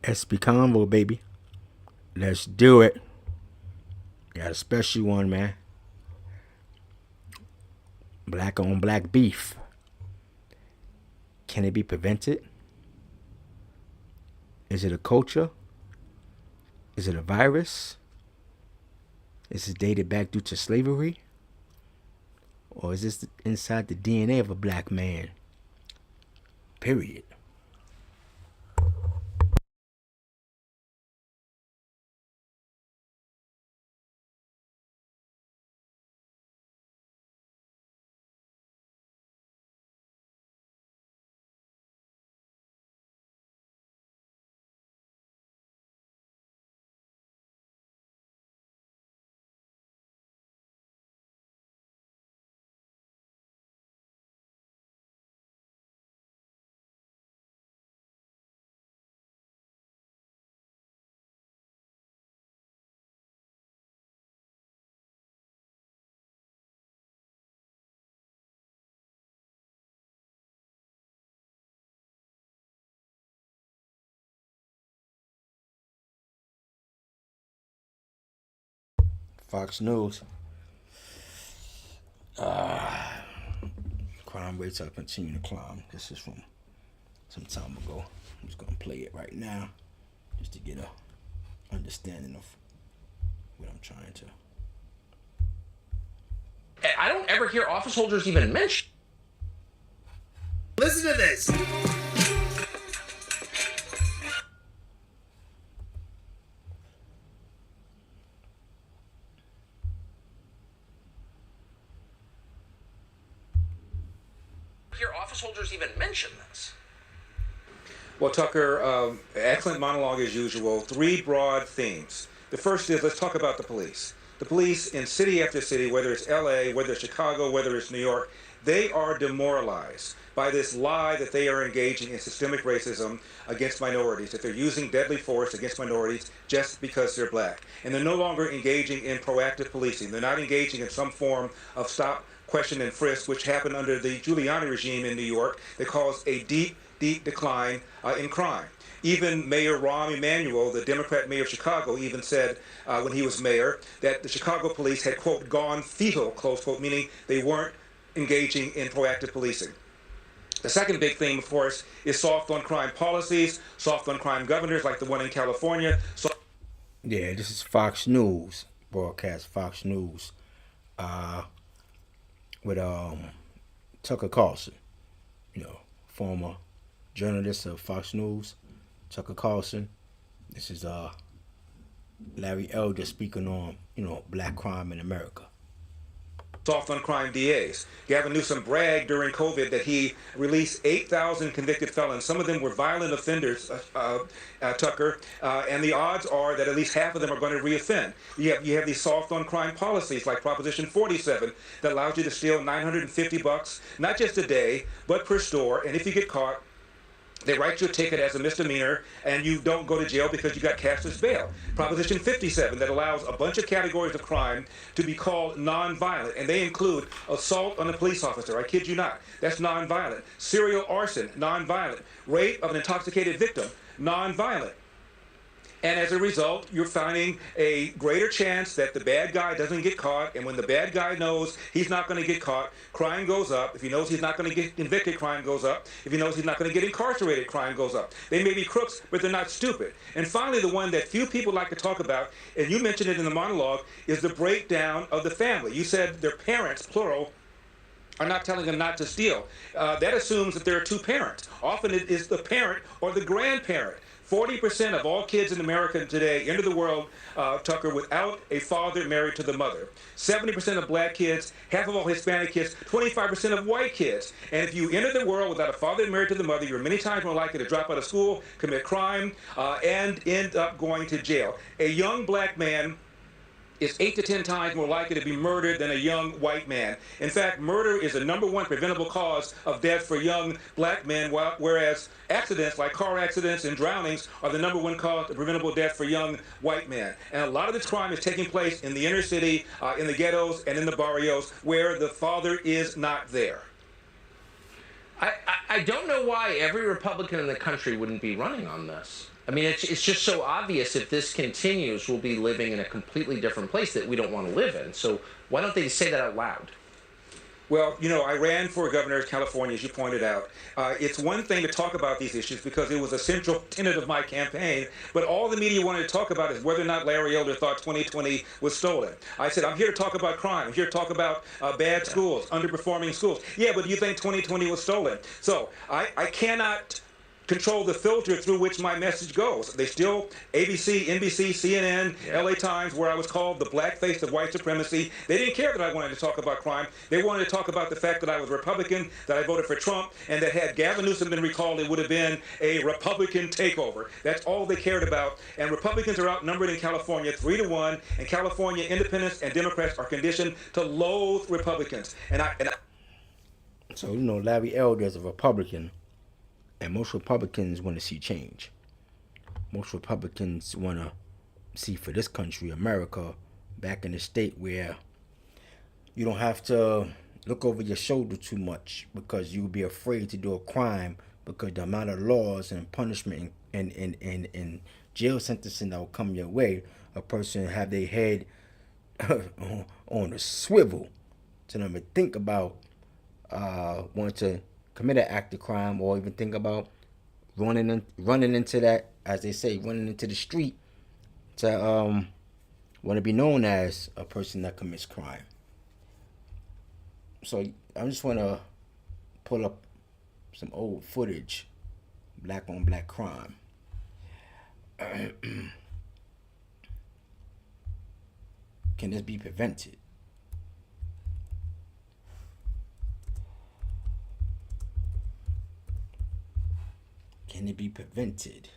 SB Convo, baby. Let's do it. Got a special one, man. Black on black beef. Can it be prevented? Is it a culture? Is it a virus? Is it dated back due to slavery? Or is this inside the DNA of a black man? Period. Fox News. Crime rates are continuing to climb. This is from some time ago. I'm just gonna play it right now, just to get a understanding of what I'm trying to. I don't ever hear office holders even mention. Listen to this. Hear office holders even mention this. Well, Tucker, excellent monologue as usual. Three broad themes. The first is, let's talk about the police. The police in city after city, whether it's LA, whether it's Chicago, whether it's New York, they are demoralized by this lie that they are engaging in systemic racism against minorities, that they're using deadly force against minorities just because they're black. And they're no longer engaging in proactive policing. They're not engaging in some form of stop, question, and frisk, which happened under the Giuliani regime in New York, that caused a deep decline in crime. Even Mayor Rahm Emanuel, the Democrat mayor of Chicago, even said when he was mayor that the Chicago police had, quote, gone fetal, close quote, meaning they weren't engaging in proactive policing. The second big theme, of course, is soft on crime policies, soft on crime governors like the one in California. Yeah, this is Fox News, broadcast Fox News, with Tucker Carlson, former journalist of Fox News, Tucker Carlson. This is Larry Elder speaking on, black crime in America. Soft on crime DAs. Gavin Newsom bragged during COVID that he released 8,000 convicted felons. Some of them were violent offenders, Tucker, and the odds are that at least half of them are going to reoffend. You have these soft on crime policies like Proposition 47 that allows you to steal $950, not just a day, but per store. And if you get caught, they write you a ticket as a misdemeanor, and you don't go to jail because you got cast as bail. Proposition 57 that allows a bunch of categories of crime to be called nonviolent, and they include assault on a police officer. I kid you not. That's nonviolent. Serial arson, nonviolent. Rape of an intoxicated victim, nonviolent. And as a result, you're finding a greater chance that the bad guy doesn't get caught. And when the bad guy knows he's not going to get caught, crime goes up. If he knows he's not going to get convicted, crime goes up. If he knows he's not going to get incarcerated, crime goes up. They may be crooks, but they're not stupid. And finally, the one that few people like to talk about, and you mentioned it in the monologue, is the breakdown of the family. You said their parents, plural, are not telling them not to steal. That assumes that there are two parents. Often it is the parent or the grandparent. 40% of all kids in America today enter the world, Tucker, without a father married to the mother. 70% of black kids, half of all Hispanic kids, 25% of white kids. And if you enter the world without a father married to the mother, you're many times more likely to drop out of school, commit crime, and end up going to jail. A young black man is 8 to 10 times more likely to be murdered than a young white man. In fact, murder is the #1 preventable cause of death for young black men, whereas accidents like car accidents and drownings are the #1 cause of preventable death for young white men. And a lot of this crime is taking place in the inner city, in the ghettos, and in the barrios where the father is not there. I don't know why every Republican in the country wouldn't be running on this. I mean, it's just so obvious. If this continues, we'll be living in a completely different place that we don't want to live in. So why don't they say that out loud? Well, you know, I ran for governor of California, as you pointed out. It's one thing to talk about these issues because it was a central tenet of my campaign, but all the media wanted to talk about is whether or not Larry Elder thought 2020 was stolen. I said, I'm here to talk about crime. I'm here to talk about bad schools, underperforming schools. Yeah, but do you think 2020 was stolen? So I cannot control the filter through which my message goes. They still, ABC, NBC, CNN, LA Times, where I was called the black face of white supremacy. They didn't care that I wanted to talk about crime. They wanted to talk about the fact that I was Republican, that I voted for Trump, and that had Gavin Newsom been recalled, it would have been a Republican takeover. That's all they cared about. And Republicans are outnumbered in California 3-1, and California independents and Democrats are conditioned to loathe Republicans. So, you know, Larry Elder is a Republican, and most Republicans want to see change. Most Republicans want to see for this country, America, back in the state where you don't have to look over your shoulder too much because you'll be afraid to do a crime because the amount of laws and punishment and jail sentencing that will come your way, a person have their head on a swivel to never think about wanting to commit an act of crime or even think about running into that, as they say, running into the street to want to be known as a person that commits crime. So I just want to pull up some old footage, black on black crime. Can this be prevented? Can it be prevented?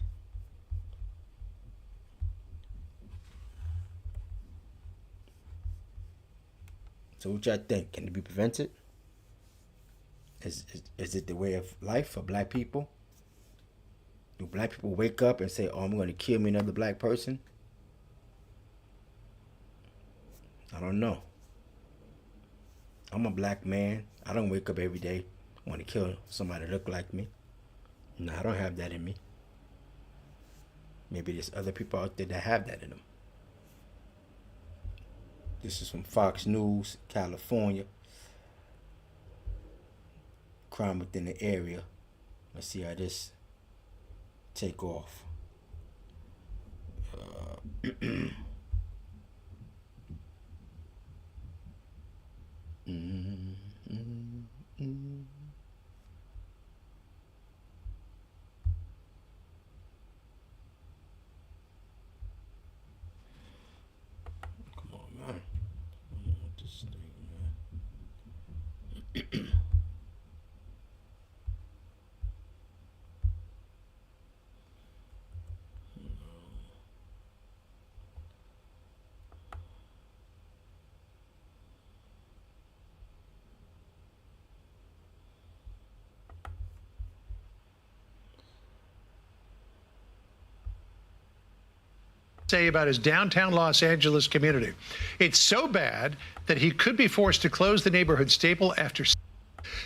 So what y'all think? Can it be prevented? Is it the way of life for black people? Do black people wake up and say, oh, I'm going to kill me another black person? I don't know. I'm a black man. I don't wake up every day want to kill somebody that look like me. No, I don't have that in me. Maybe there's other people out there that have that in them. This is from Fox News, California. Crime within the area. Let's see how this take off. Say about his downtown Los Angeles community. It's so bad that he could be forced to close the neighborhood staple after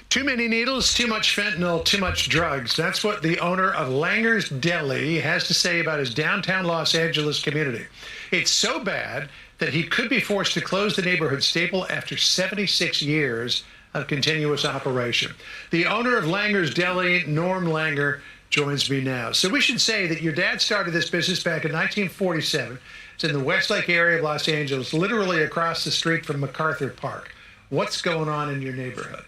too many needles, too much fentanyl, too much drugs. That's what the owner of Langer's Deli has to say about his downtown Los Angeles community. It's so bad that he could be forced to close the neighborhood staple after 76 years of continuous operation. The owner of Langer's Deli, Norm Langer, joins me now. So we should say that your dad started this business back in 1947. It's in the Westlake area of Los Angeles, literally across the street from MacArthur Park. What's going on in your neighborhood?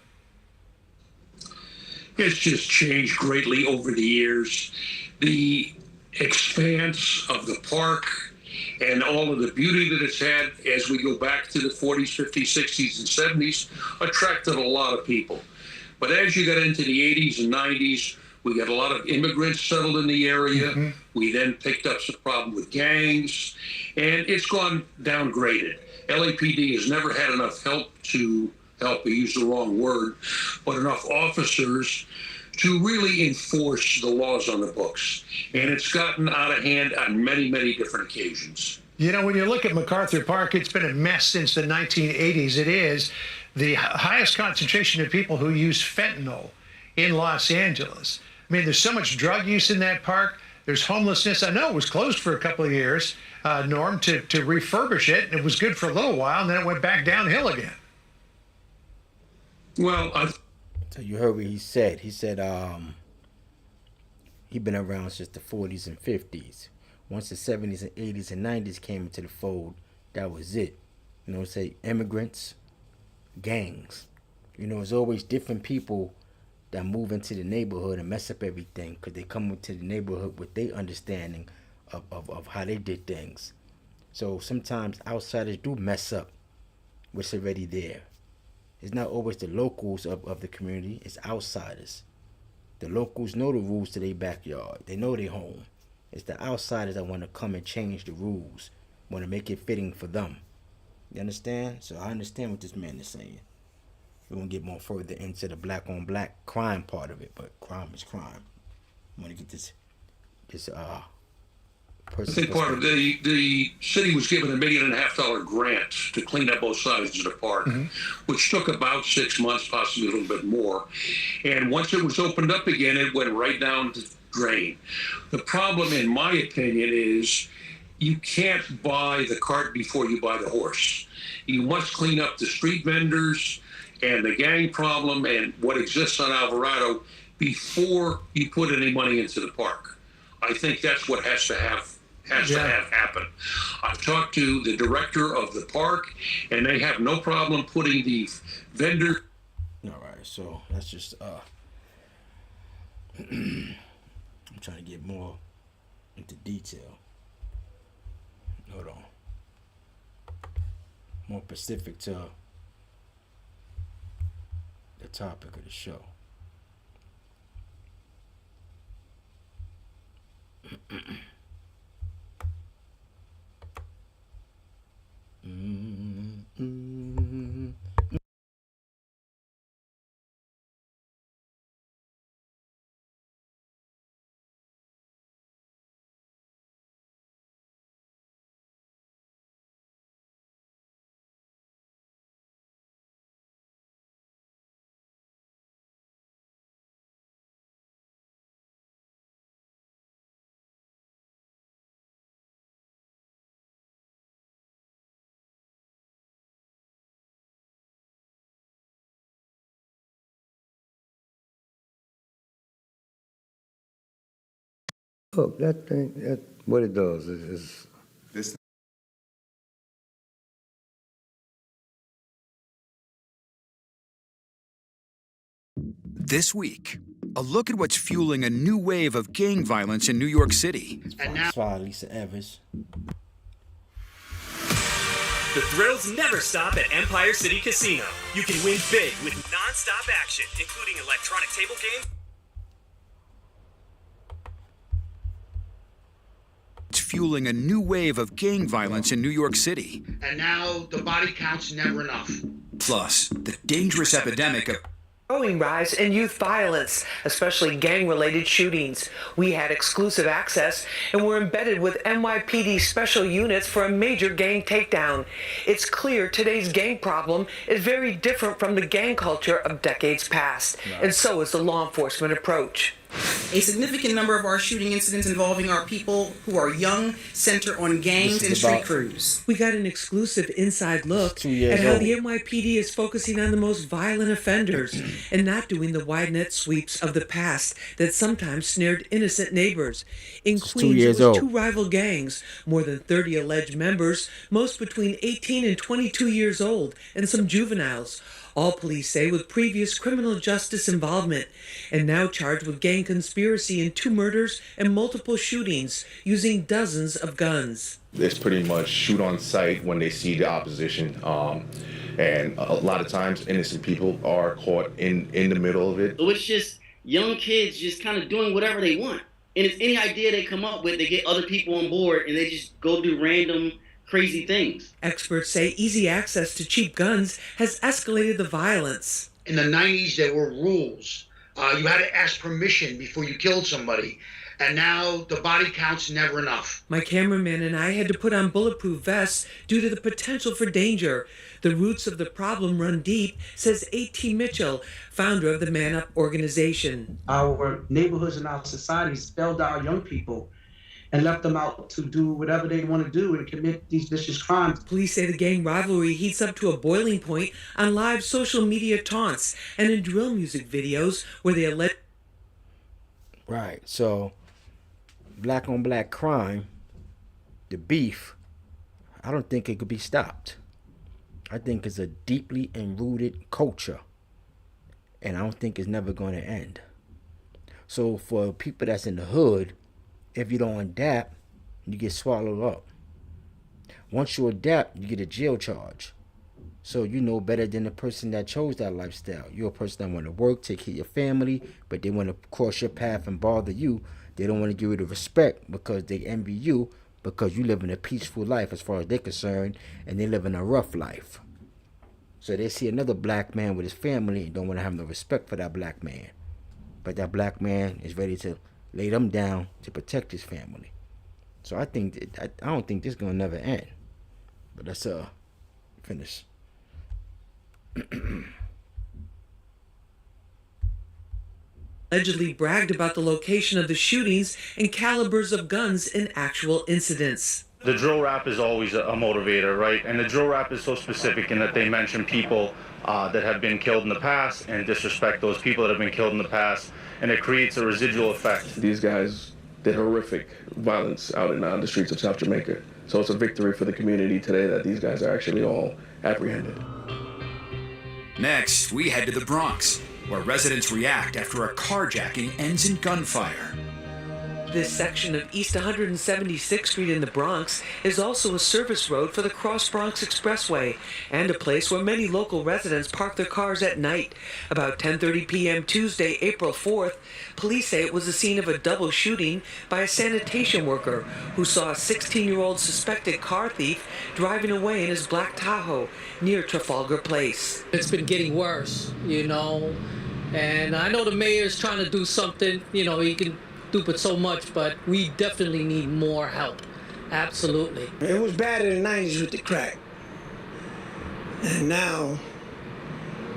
It's just changed greatly over the years. The expanse of the park and all of the beauty that it's had as we go back to the 40s, 50s, 60s, and 70s attracted a lot of people. But as you got into the 80s and 90s, we got a lot of immigrants settled in the area. Mm-hmm. We then picked up some problem with gangs, and it's gone downgraded. LAPD has never had enough help, I use the wrong word, but enough officers to really enforce the laws on the books. And it's gotten out of hand on many, many different occasions. You know, when you look at MacArthur Park, it's been a mess since the 1980s. It is the highest concentration of people who use fentanyl in Los Angeles. I mean, there's so much drug use in that park There's homelessness. I know it was closed for a couple of years, Norm, to refurbish it. And it was good for a little while, and then it went back downhill again. Well, So you heard what he said. He said he been around since the 40s and 50s. Once the 70s and 80s and 90s came into the fold, that was it. You know, say immigrants, gangs. You know, it's always different people that move into the neighborhood and mess up everything because they come into the neighborhood with their understanding of how they did things. So sometimes outsiders do mess up what's already there. It's not always the locals of the community, it's outsiders. The locals know the rules to their backyard. They know their home. It's the outsiders that want to come and change the rules, want to make it fitting for them. You understand? So I understand what this man is saying. We won't get more further into the black on black crime part of it, but crime is crime. I want to get this I think part of the city was given $1.5 million grant to clean up both sides of the park, which took about 6 months, possibly a little bit more. And once it was opened up again, it went right down the drain. The problem, in my opinion, is you can't buy the cart before you buy the horse. You must clean up the street vendors and the gang problem and what exists on Alvarado before you put any money into the park. I think that's what has to have happen. I've talked to the director of the park, and they have no problem putting the vendor. All right, so that's just I'm trying to get more into detail. Hold on. More specific to the topic of the show. Look, that thing, what it does is This week, a look at what's fueling a new wave of gang violence in New York City. That's why Lisa Evers. The thrills never stop at Empire City Casino. You can win big with non-stop action, including electronic table games. It's fueling a new wave of gang violence in New York City. And now the body count's never enough. Plus, the dangerous epidemic of Growing rise in youth violence, especially gang-related shootings. We had exclusive access and were embedded with NYPD special units for a major gang takedown. It's clear today's gang problem is very different from the gang culture of decades past, and so is the law enforcement approach. A significant number of our shooting incidents involving our people who are young center on gangs and street crews. We got an exclusive inside look at how the NYPD is focusing on the most violent offenders and not doing the wide net sweeps of the past that sometimes snared innocent neighbors. In Queens, it was 2 rival gangs, more than 30 alleged members, most between 18 and 22 years old, and some juveniles. All police say with previous criminal justice involvement, and now charged with gang conspiracy in 2 murders and multiple shootings, using dozens of guns. It's pretty much shoot on sight when they see the opposition, and a lot of times innocent people are caught in the middle of it. So it's just young kids just kind of doing whatever they want. And it's any idea they come up with, they get other people on board and they just go do random crazy things. Experts say easy access to cheap guns has escalated the violence. In the 90s, there were rules. You had to ask permission before you killed somebody. And now the body count's never enough. My cameraman and I had to put on bulletproof vests due to the potential for danger. The roots of the problem run deep, says A.T. Mitchell, founder of the Man Up organization. Our neighborhoods and our societies spelled our young people and left them out to do whatever they want to do and commit these vicious crimes. Police say the gang rivalry heats up to a boiling point on live social media taunts and in drill music videos where they allege... Right, so black on black crime, the beef, I don't think it could be stopped. I think it's a deeply enrooted culture, and I don't think it's never going to end. So for people that's in the hood, if you don't adapt, you get swallowed up. Once you adapt, you get a jail charge. So you know better than the person that chose that lifestyle. You're a person that want to work, take care of your family, but they want to cross your path and bother you. They don't want to give you the respect because they envy you because you live in a peaceful life as far as they're concerned, and they live in a rough life. So they see another black man with his family and don't want to have no respect for that black man. But that black man is ready to lay them down to protect his family. So I think I don't think this is gonna never end. But let's finish. Allegedly bragged about the location of the shootings and calibers of guns in actual incidents. The drill rap is always a motivator, right? And the drill rap is so specific in that they mention people that have been killed in the past and disrespect those people that have been killed in the past, and it creates a residual effect. These guys did horrific violence out in the streets of South Jamaica. So it's a victory for the community today that these guys are actually all apprehended. Next, we head to the Bronx, where residents react after a carjacking ends in gunfire. This section of East 176th Street in the Bronx is also a service road for the Cross Bronx Expressway and a place where many local residents park their cars at night. About 10:30 p.m. Tuesday, April 4th, police say it was the scene of a double shooting by a sanitation worker who saw a 16-year-old suspected car thief driving away in his black Tahoe near Trafalgar Place. It's been getting worse, and I know the mayor's trying to do something, he can do but so much, but we definitely need more help. Absolutely. It was bad in the 90s with the crack. And now,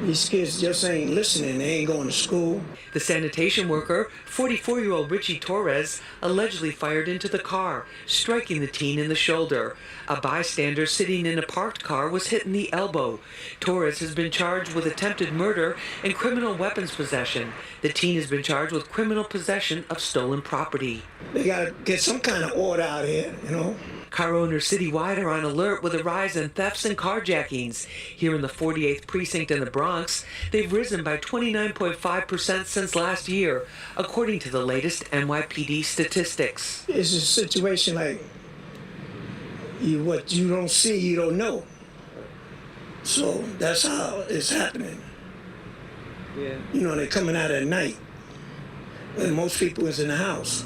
these kids just ain't listening. They ain't going to school. The sanitation worker, 44-year-old Richie Torres, allegedly fired into the car, striking the teen in the shoulder. A bystander sitting in a parked car was hit in the elbow. Torres has been charged with attempted murder and criminal weapons possession. The teen has been charged with criminal possession of stolen property. They gotta get some kind of order out here, Car owners citywide are on alert with a rise in thefts and carjackings. Here in the 48th precinct in the Bronx, they've risen by 29.5% since last year, according to the latest NYPD statistics. It's a situation like what you don't see, you don't know. So that's how it's happening. Yeah. They're coming out at night, and most people is in the house.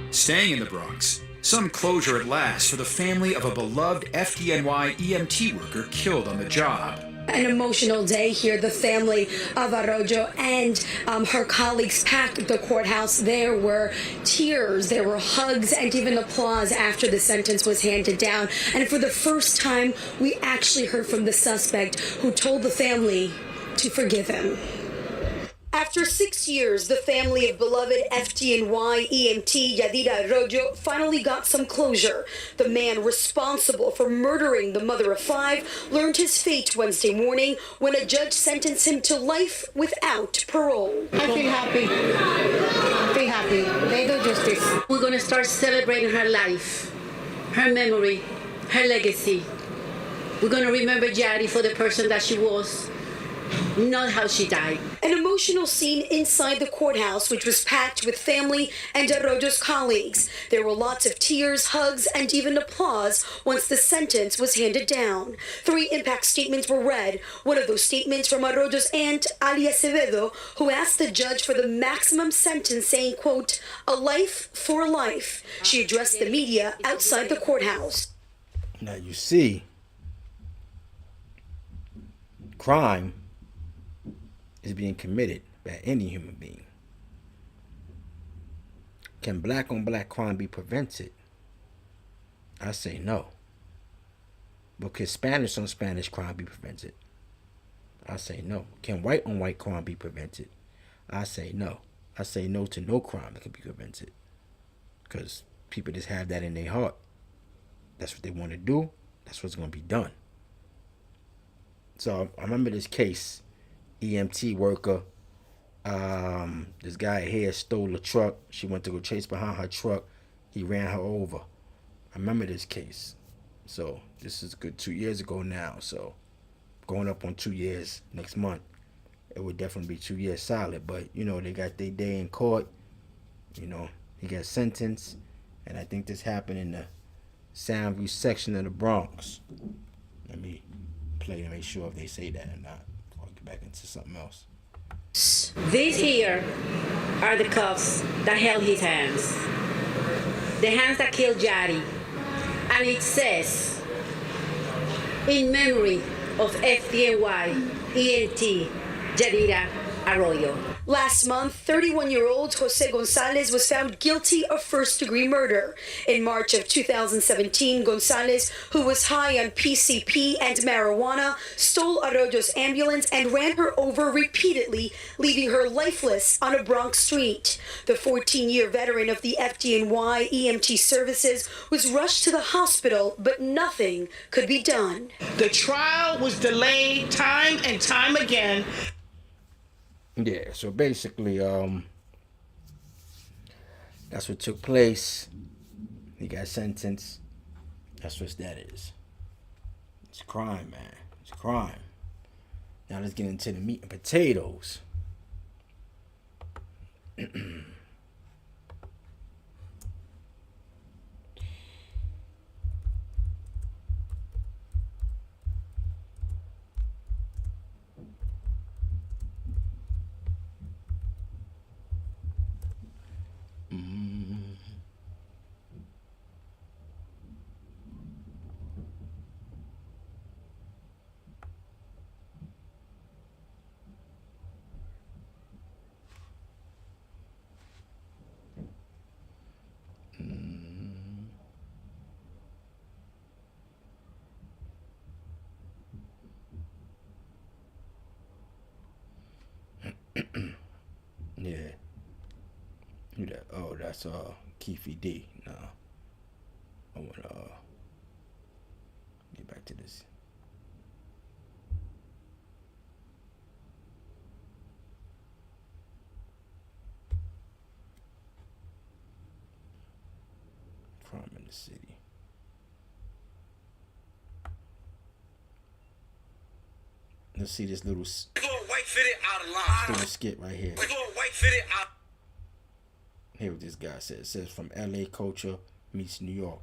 Staying in the Bronx, some closure at last for the family of a beloved FDNY EMT worker killed on the job. An emotional day here. The family of Arroyo and her colleagues packed the courthouse. There were tears, there were hugs, and even applause after the sentence was handed down. And for the first time, we actually heard from the suspect who told the family to forgive him. After 6 years, the family of beloved FDNY EMT Yadira Arroyo finally got some closure. The man responsible for murdering the mother of 5 learned his fate Wednesday morning when a judge sentenced him to life without parole. I feel happy. I feel happy. They do justice. We're going to start celebrating her life, her memory, her legacy. We're going to remember Yadi for the person that she was, not how she died. An emotional scene inside the courthouse, which was packed with family and Arroyo's colleagues. There were lots of tears, hugs, and even applause once the sentence was handed down. 3 impact statements were read. One of those statements from Arroyo's aunt, Ali Acevedo, who asked the judge for the maximum sentence, saying, quote, "A life for a life." She addressed the media outside the courthouse. Now you see, crime is being committed by any human being. Can black on black crime be prevented? I say no. But can Spanish on Spanish crime be prevented? I say no. Can white on white crime be prevented? I say no. I say no to no crime that can be prevented. Because people just have that in their heart. That's what they want to do. That's what's going to be done. So I remember this case, EMT worker. This guy here stole a truck. She went to go chase behind her truck. He ran her over. I remember this case. So this is a good 2 years ago now. So going up on 2 years next month. It would definitely be 2 years solid. But, you know, they got their day in court. You know, he got sentenced. And I think this happened in the Soundview section of the Bronx. Let me play to make sure if they say that or not. I'll get back into something else. These here are the cuffs that held his hands. The hands that killed Jari. And it says, in memory of FDNY ENT Yadira Arroyo. Last month, 31-year-old Jose Gonzalez was found guilty of first-degree murder. In March of 2017, Gonzalez, who was high on PCP and marijuana, stole Arroyo's ambulance and ran her over repeatedly, leaving her lifeless on a Bronx street. The 14-year veteran of the FDNY EMT services was rushed to the hospital, but nothing could be done. The trial was delayed time and time again. Yeah, so basically, that's what took place. He got sentenced. That's what that is. It's crime, man. It's crime. Now let's get into the meat and potatoes. Yeah. Who that? Oh, that's Keefy D. No. I wanna get back to this. Crime in the city. Let's see this little white fitted out of line. Little skit right here. White fitted out. Hear what this guy says. It says from LA culture meets New York.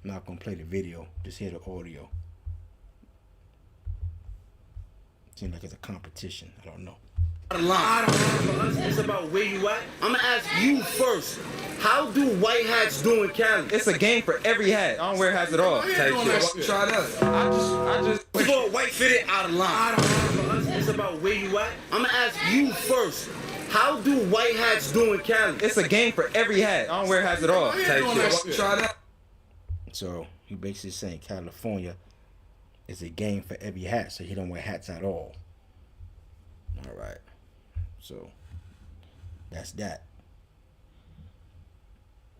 I'm not gonna play the video, just hear the audio. Seems like it's a competition. I don't know. It's about where you at. I'm gonna ask you first. How do white hats do in Cali? It's a game for every hat. I don't wear hats at all. Try that. I just. White fitted out of line. It's about where you at. I'm gonna ask you first. How do white hats do in Cali? It's a game for every hat. I don't wear hats at all. Try that. So he basically saying California is a game for every hat, so he don't wear hats at all. All right. So that's that.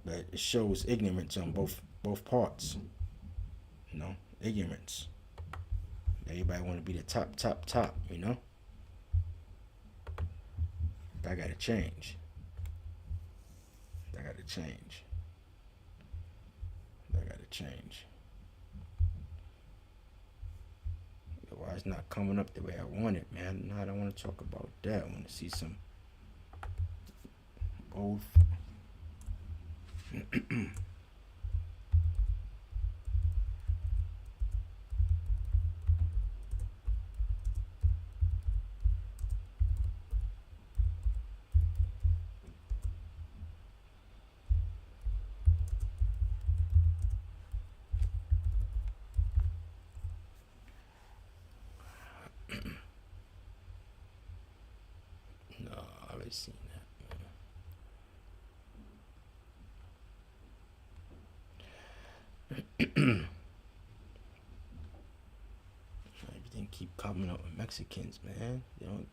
But it shows ignorance on both parts. You know, ignorance. Everybody want to be the top, you know? That gotta change. That gotta change. That gotta change. Why it's not coming up the way I want it, man? No, I don't want to talk about that. I want to see some old. No, I already seen that. Everything keep coming up with Mexicans, man. They don't.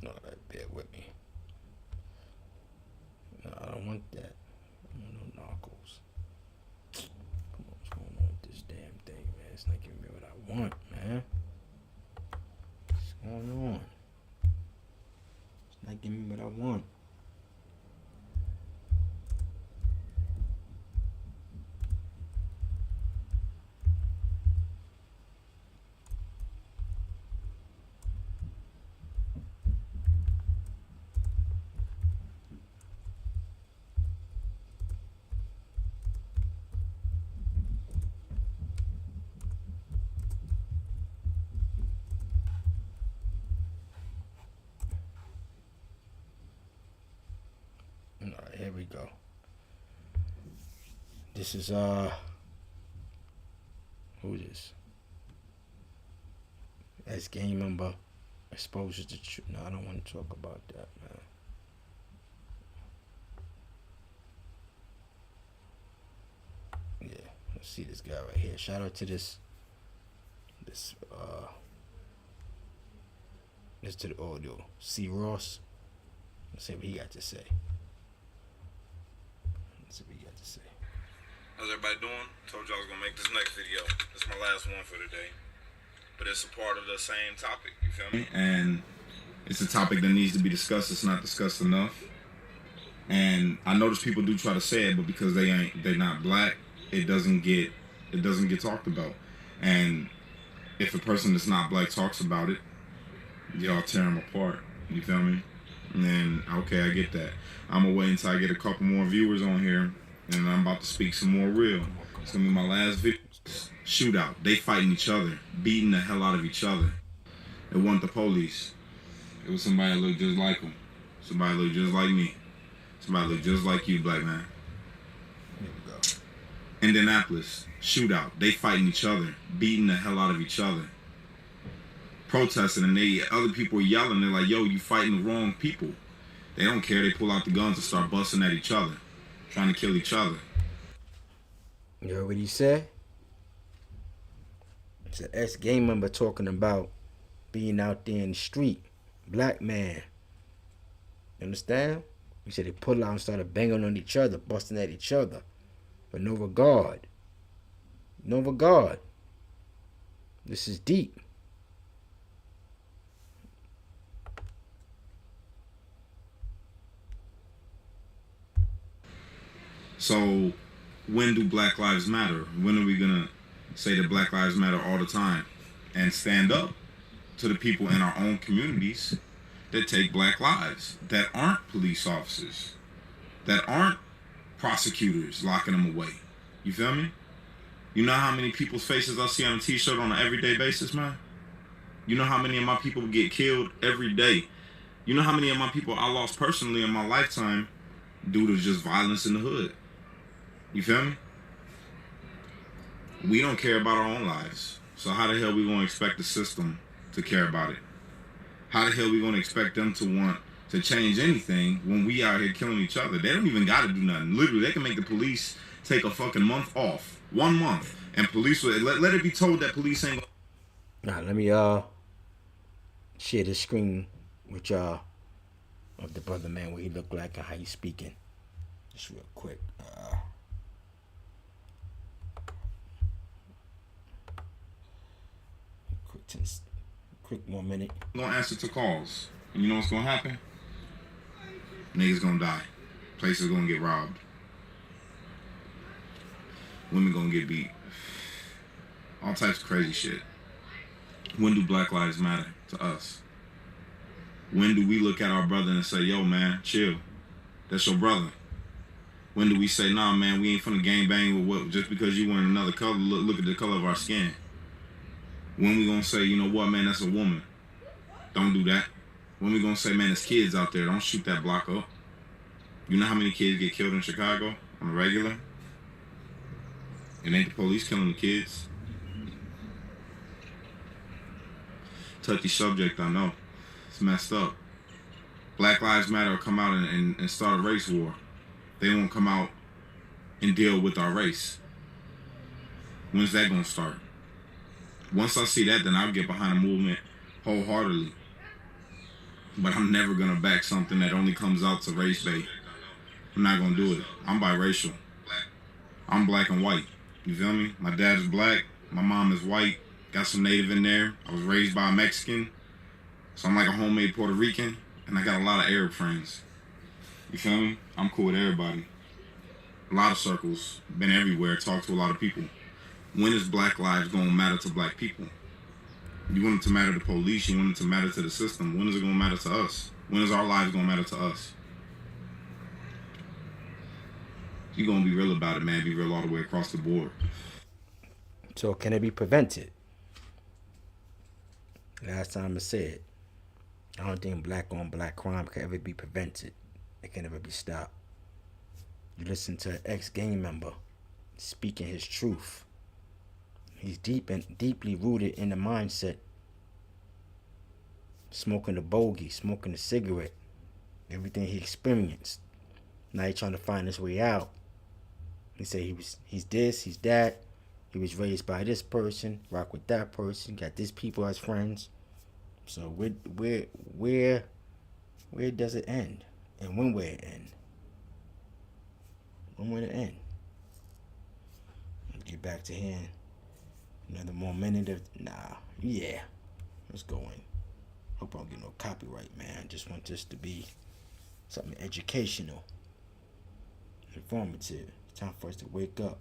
No, bear with me. No, I don't want that. I don't want no narcos. Come on, what's going on with this damn thing, man? It's not giving me what I want, man. What's going on? It's not giving me what I want. Alright, here we go. This is who is this? As gang member exposure to truth. No, I don't want to talk about that, man. Yeah, let's see this guy right here. Shout out to this to the audio. C. Ross. Let's see what he got to say. Let's see what he got to say. How's everybody doing? Told y'all I was gonna make this next video. This is my last one for today. But it's a part of the same topic, you feel me? And it's a topic that needs to be discussed. It's not discussed enough. And I notice people do try to say it, but because they're not black, it doesn't get talked about. And if a person that's not black talks about it, y'all tear them apart. You feel me? And then, okay, I get that. I'm gonna wait until I get a couple more viewers on here, and I'm about to speak some more real. It's gonna be my last video. Shootout. They fighting each other, beating the hell out of each other. It wasn't the police. It was somebody that looked just like them. Somebody that looked just like me. Somebody that looked just like you, black man. Here we go. Indianapolis. Shootout. They fighting each other, beating the hell out of each other. Protesting, and other people are yelling. They're like, yo, you fighting the wrong people. They don't care. They pull out the guns and start busting at each other, trying to kill each other. You heard what he said? It's an ex-gang member talking about being out there in the street. Black man. You understand? He said they pulled out and started banging on each other, busting at each other. But no regard. No regard. This is deep. So, when do Black Lives Matter? When are we gonna say that Black Lives Matter all the time and stand up to the people in our own communities that take black lives, that aren't police officers, that aren't prosecutors locking them away? You feel me? You know how many people's faces I see on a t-shirt on an everyday basis, man? You know how many of my people get killed every day? You know how many of my people I lost personally in my lifetime due to just violence in the hood? You feel me? We don't care about our own lives. So how the hell we gonna expect the system to care about it? How the hell we gonna expect them to want to change anything when we out here killing each other? They don't even gotta do nothing. Literally, they can make the police take a fucking month off. 1 month. And police will let it be told that police ain't gonna... Now let me share the screen with y'all of the brother man, what he look like and how he's speaking. Just real quick. Quick 1 minute. Gonna answer to calls. And you know what's gonna happen? Niggas gonna die. Places gonna get robbed. Women gonna get beat. All types of crazy shit. When do Black Lives matter to us? When do we look at our brother and say, yo man, chill. That's your brother. When do we say, nah man, we ain't finna gang bang with what just because you wearing another color, look at the color of our skin. When we gonna say, you know what, man, that's a woman. Don't do that. When we gonna say, man, there's kids out there, don't shoot that block up. You know how many kids get killed in Chicago on a regular? It ain't the police killing the kids. Touchy subject, I know. It's messed up. Black Lives Matter will come out and start a race war. They won't come out and deal with our race. When's that gonna start? Once I see that, then I'll get behind a movement wholeheartedly. But I'm never gonna back something that only comes out to race bait. I'm not gonna do it. I'm biracial. I'm black and white. You feel me? My dad is black. My mom is white. Got some native in there. I was raised by a Mexican. So I'm like a homemade Puerto Rican. And I got a lot of Arab friends. You feel me? I'm cool with everybody. A lot of circles. Been everywhere. Talked to a lot of people. When is black lives gonna matter to black people? You want it to matter to police. You want it to matter to the system. When is it gonna matter to us? When is our lives gonna matter to us? You gonna be real about it, man. Be real all the way across the board. So can it be prevented? Last time I said, I don't think black on black crime can ever be prevented. It can never be stopped. You listen to an ex-gang member speaking his truth. He's deeply rooted in the mindset. Smoking the bogey, smoking the cigarette. Everything he experienced. Now he's trying to find his way out. He said he's this, he's that. He was raised by this person, rock with that person, got these people as friends. So where does it end? And when will it end? When will it end? Get back to here. Another more minute of yeah. Let's go in. Hope I don't get no copyright, man. I just want this to be something educational, informative. It's time for us to wake up.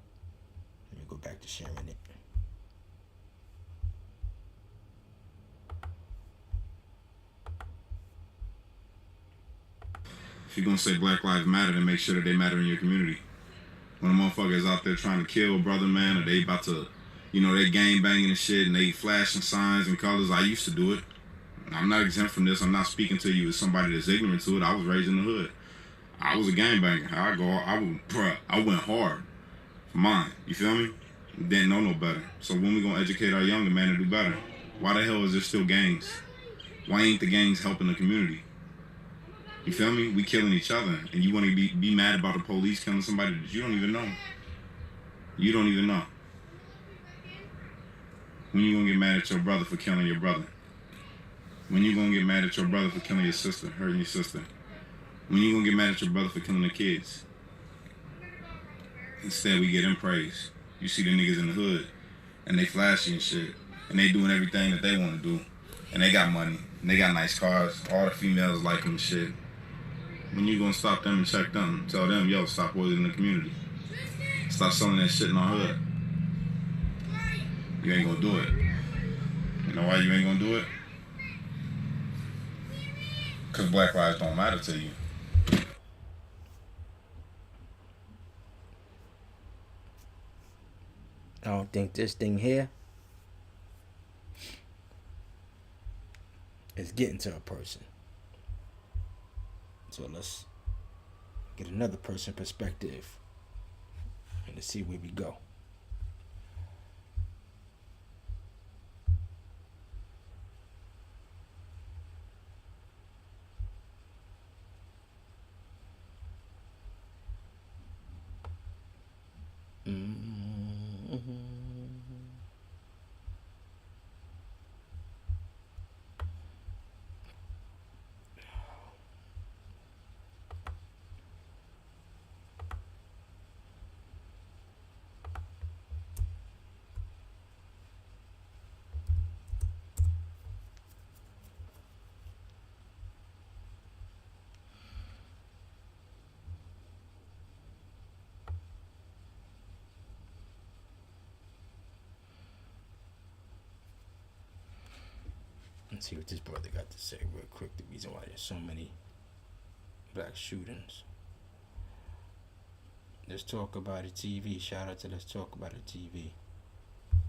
Let me go back to sharing it. If you're gonna say Black Lives Matter, then make sure that they matter in your community. When a motherfucker is out there trying to kill a brother, man, or they about to, they gang banging and shit, and they flashing signs and colors. I used to do it. I'm not exempt from this. I'm not speaking to you as somebody that's ignorant to it. I was raised in the hood. I was a gangbanger. I went hard for mine. You feel me? Didn't know no better. So when we gonna educate our younger man to do better? Why the hell is there still gangs? Why ain't the gangs helping the community? You feel me? We killing each other, and you want to be mad about the police killing somebody that you don't even know. You don't even know. When you gonna get mad at your brother for killing your brother? When you gonna get mad at your brother for killing your sister, hurting your sister? When you gonna get mad at your brother for killing the kids? Instead, we get them praise. You see the niggas in the hood, and they flashy and shit, and they doing everything that they want to do, and they got money, and they got nice cars. All the females like them and shit. When you gonna stop them and check them? Tell them, yo, stop poisoning the community. Stop selling that shit in our hood. You ain't gonna do it. You know why you ain't gonna do it? Because black lives don't matter to you. I don't think this thing here is getting to a person. So let's get another person's perspective and let's see where we go. Let's see what this brother got to say real quick. The reason why there's so many black shootings. Let's Talk About It TV. Shout out to Let's Talk About It TV.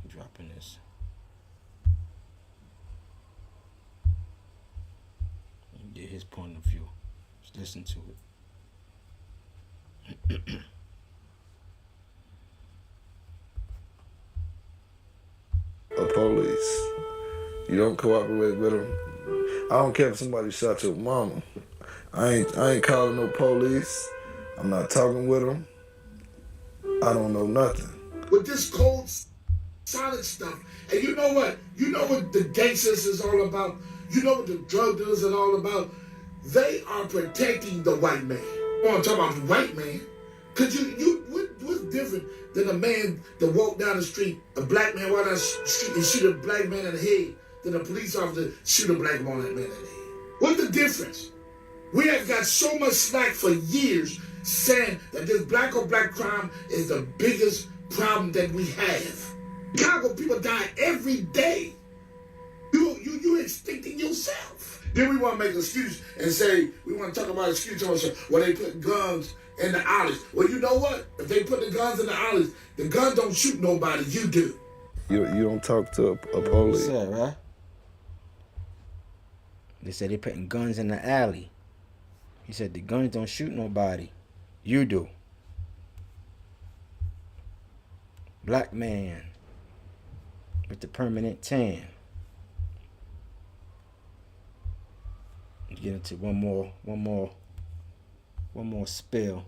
Dropping this. point of view. Just listen to it. A police. You don't cooperate with them. I don't care if somebody shot your mama. I ain't calling no police. I'm not talking with them. I don't know nothing. With this cold, solid stuff. And you know what? You know what the gangsters is all about? You know what the drug dealers are all about? They are protecting the white man. I want to talk about the white man. Because what's different than a man that walk down the street, a black man walk down the street and shoot a black man in the head, than a police officer shoot a black man in the head? What's the difference? We have got so much slack for years saying that this black on black crime is the biggest problem that we have. Chicago people die every day. You extincting yourself. Then we want to make an excuse and say, we want to talk about excuse where they put guns in the alleys. Well, you know what? If they put the guns in the alleys, the gun don't shoot nobody, you do. You don't talk to a police. What's that, right? They said they putting guns in the alley. He said the guns don't shoot nobody. You do. Black man with the permanent tan. Get into one more spill.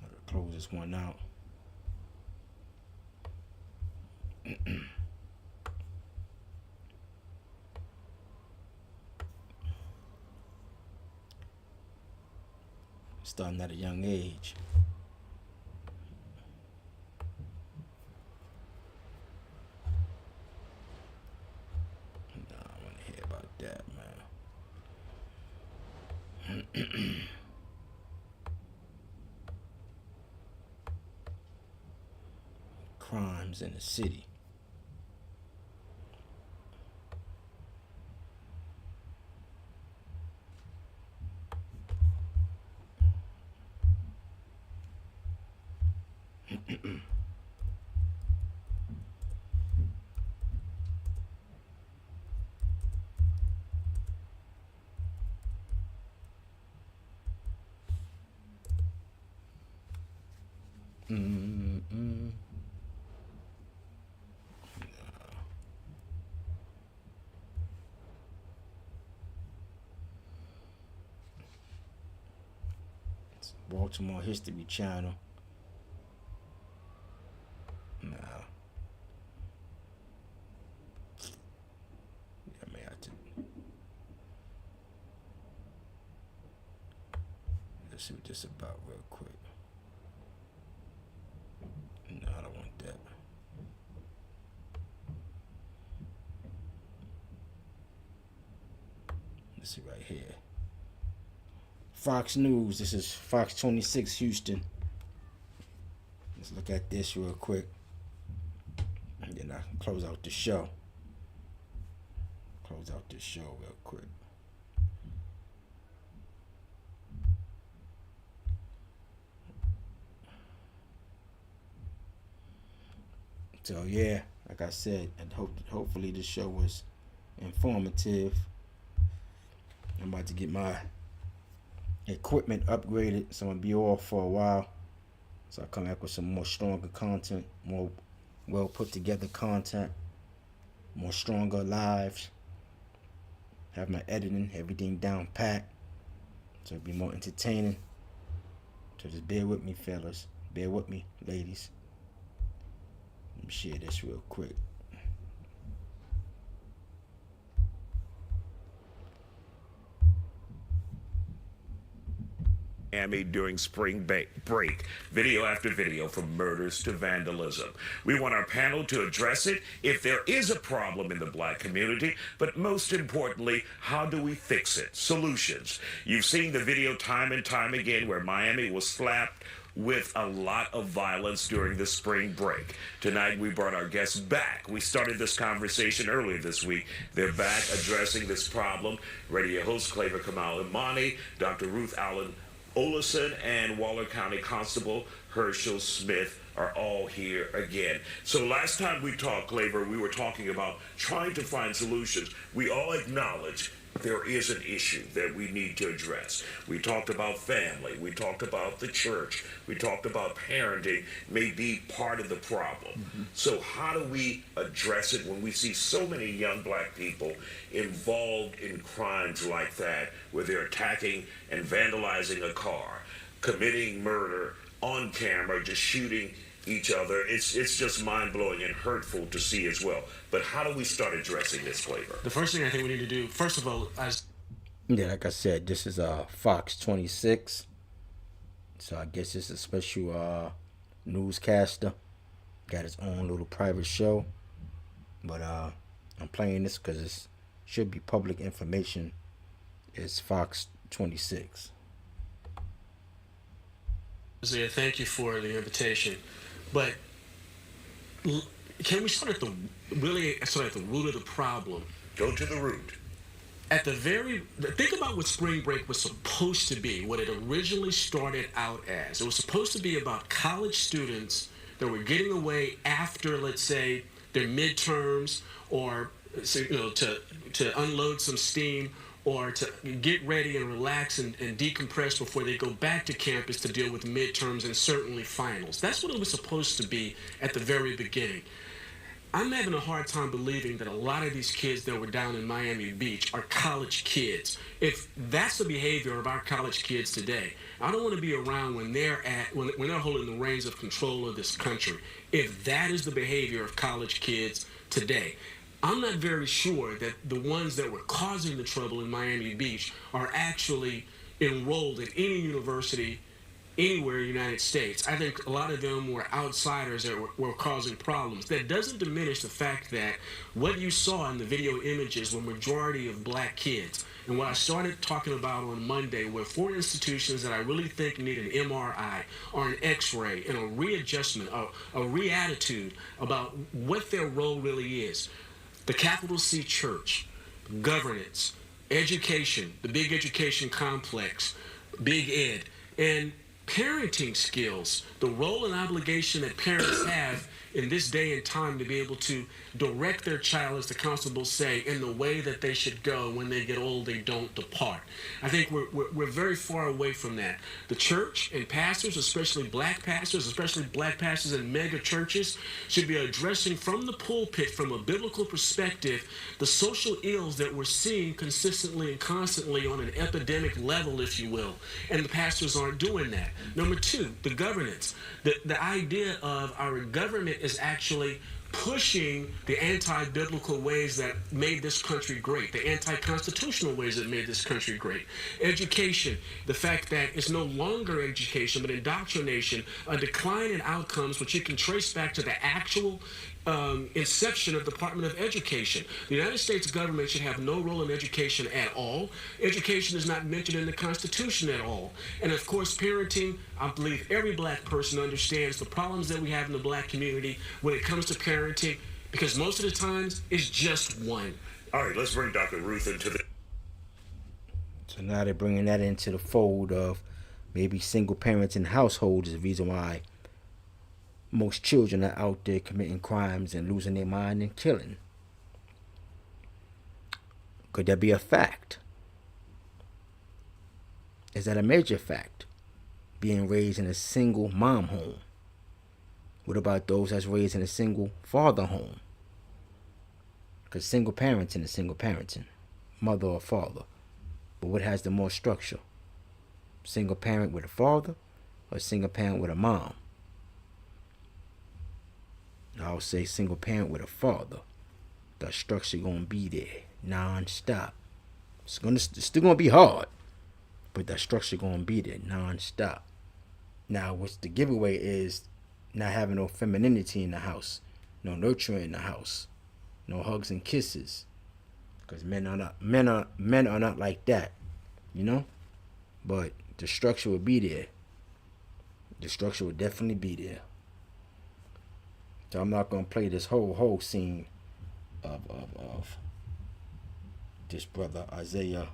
I'll close this one out. Starting at a young age. Nah, I want to hear about that, man. Crimes in the city. It's Baltimore History Channel. Nah. I may have to. Let's see what this is about real quick. No, I don't want that. Let's see right here. Fox News. This is Fox 26 Houston. Let's look at this real quick. And then I close out the show. Close out this show real quick. So yeah, like I said, and hopefully this show was informative. I'm about to get my equipment upgraded, so I'm gonna be off for a while. So I'll come back with some more stronger content, more well put together content, more stronger lives. Have my editing, everything down pat, so it'll be more entertaining. So just bear with me, fellas. Bear with me, ladies. Let me share this real quick. Miami during spring break. Video after video, from murders to vandalism. We want our panel to address it if there is a problem in the black community, but most importantly, how do we fix it? Solutions. You've seen the video time and time again where Miami was slapped with a lot of violence during the spring break. Tonight, we brought our guests back. We started this conversation earlier this week. They're back addressing this problem. Radio host Claver Kamal Imani, Dr. Ruth Allen Olison, and Waller County Constable Herschel Smith are all here again. So last time we talked, Claver, we were talking about trying to find solutions. We all acknowledge there is an issue that we need to address. We talked about family. We talked about the church. We talked about parenting may be part of the problem. So how do we address it when we see so many young black people involved in crimes like that, where they're attacking and vandalizing a car, committing murder on camera, just shooting each other? It's just mind-blowing and hurtful to see as well. But how do we start addressing this, Flavor? The first thing I think we need to do, first of all, Yeah, like I said, this is Fox 26. So I guess it's a special newscaster. Got his own little private show. But I'm playing this because it should be public information. It's Fox 26. Isaiah, thank you for the invitation. But can we start at the root of the problem? Go to the root. Think about what spring break was supposed to be, what it originally started out as. It was supposed to be about college students that were getting away after, let's say, their midterms, or to unload some steam, or to get ready and relax and decompress before they go back to campus to deal with midterms and certainly finals. That's what it was supposed to be at the very beginning. I'm having a hard time believing that a lot of these kids that were down in Miami Beach are college kids. If that's the behavior of our college kids today, I don't want to be around when they're holding the reins of control of this country. If that is the behavior of college kids today, I'm not very sure that the ones that were causing the trouble in Miami Beach are actually enrolled at any university anywhere in the United States. I think a lot of them were outsiders that were causing problems. That doesn't diminish the fact that what you saw in the video images were majority of black kids. And what I started talking about on Monday were 4 institutions that I really think need an MRI or an X-ray and a readjustment, a reattitude about what their role really is. The capital C Church, governance, education, the big education complex, Big Ed, and parenting skills, the role and obligation that parents have in this day and time to be able to direct their child, as the constables say, in the way that they should go. When they get old, they don't depart. I think we're very far away from that. The church and pastors, especially black pastors in mega churches, should be addressing from the pulpit, from a biblical perspective, the social ills that we're seeing consistently and constantly on an epidemic level, if you will. And the pastors aren't doing that. Number 2, the governance. The idea of our government is actually pushing the anti-biblical ways that made this country great, the anti-constitutional ways that made this country great. Education, the fact that it's no longer education, but indoctrination, a decline in outcomes, which you can trace back to the actual inception of the Department of Education. The United States government should have no role in education at all. Education is not mentioned in the Constitution at all. And of course, parenting, I believe every black person understands the problems that we have in the black community when it comes to parenting, because most of the times it's just one. All right, let's bring Dr. Ruth into the... So now they're bringing that into the fold of maybe single parents in households is the reason why most children are out there committing crimes and losing their mind and killing. Could that be a fact? Is that a major fact? Being raised in a single mom home. What about those that's raised in a single father home? Because single parenting is single parenting, mother or father. But what has the more structure? Single parent with a father or single parent with a mom? I'll say single parent with a father. The structure gonna be there non-stop. It's still gonna be hard, but the structure gonna be there non-stop. Now, what's the giveaway is not having no femininity in the house, no nurturing in the house, no hugs and kisses, because men are not like that, you know. But the structure will be there. The structure will definitely be there. So I'm not gonna play this whole scene of this brother Isaiah.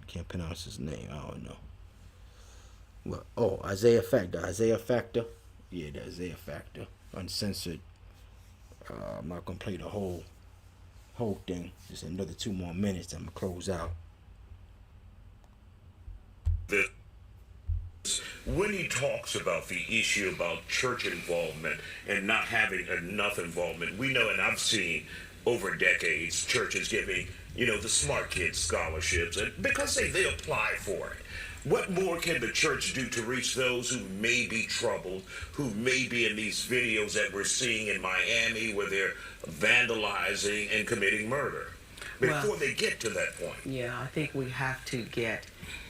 Can't pronounce his name. I don't know. What? Oh, Isaiah Factor. Isaiah Factor. Yeah, the Isaiah Factor. Uncensored. I'm not gonna play the whole thing. Just another 2 more minutes. I'm gonna close out. When he talks about the issue about church involvement and not having enough involvement, we know, and I've seen over decades, churches giving, the smart kids scholarships, and because they apply for it. What more can the church do to reach those who may be troubled, who may be in these videos that we're seeing in Miami where they're vandalizing and committing murder before they get to that point? Yeah, I think we have to get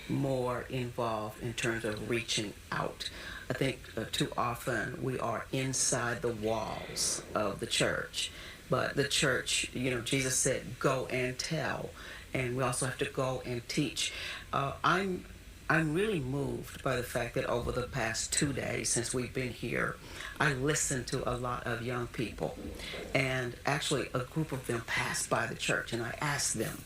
more involved in terms of reaching out. I think too often we are inside the walls of the church. But the church, Jesus said, go and tell. And we also have to go and teach. I'm really moved by the fact that over the past 2 days since we've been here, I listened to a lot of young people. And actually a group of them passed by the church and I asked them,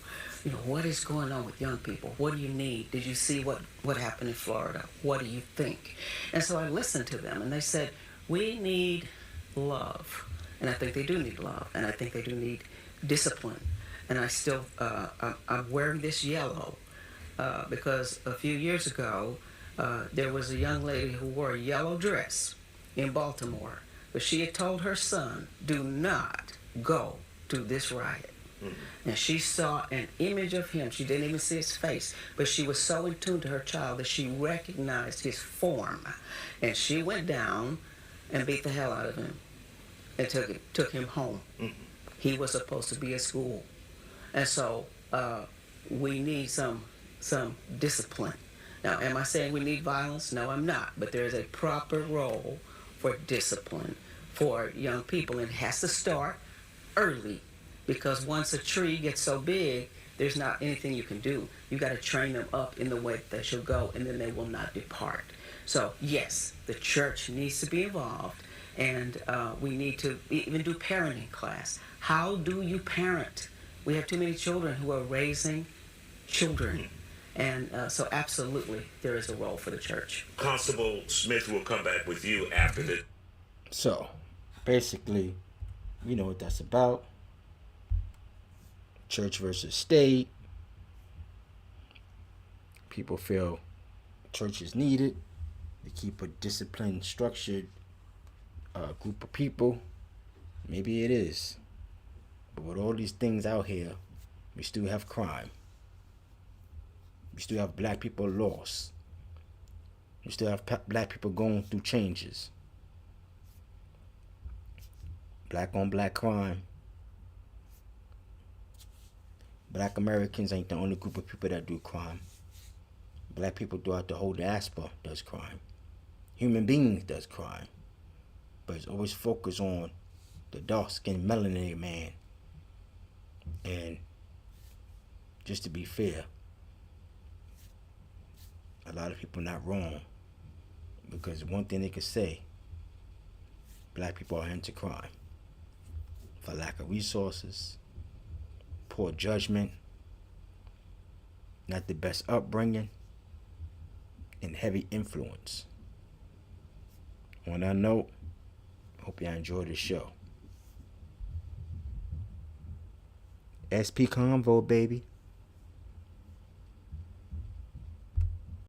what is going on with young people? What do you need? Did you see what happened in Florida? What do you think? And so I listened to them and they said, we need love. And I think they do need love. And I think they do need discipline. And I still, I'm wearing this yellow because a few years ago, there was a young lady who wore a yellow dress in Baltimore. But she had told her son, do not go to this riot. And she saw an image of him. She didn't even see his face, but she was so in tune to her child that she recognized his form. And she went down and beat the hell out of him and took him home. He was supposed to be at school. And so we need some discipline. Now, am I saying we need violence? No, I'm not. But there is a proper role for discipline for young people. And it has to start early. Because once a tree gets so big, there's not anything you can do. You got to train them up in the way that they should go, and then they will not depart. So, yes, the church needs to be involved, and we need to even do parenting class. How do you parent? We have too many children who are raising children. And so absolutely, there is a role for the church. Constable Smith will come back with you after this. So, basically, you know what that's about. Church versus state. People feel church is needed to keep a disciplined, structured group of people. Maybe it is. But with all these things out here, we still have crime. We still have black people lost. We still have black people going through changes. Black on black crime. Black Americans ain't the only group of people that do crime. Black people throughout the whole diaspora does crime. Human beings does crime. But it's always focused on the dark-skinned melanated man. And just to be fair, a lot of people not wrong. Because one thing they could say, black people are into crime. For lack of resources, poor judgment, not the best upbringing, and heavy influence. On that note, hope y'all enjoyed the show. SP Convo, baby.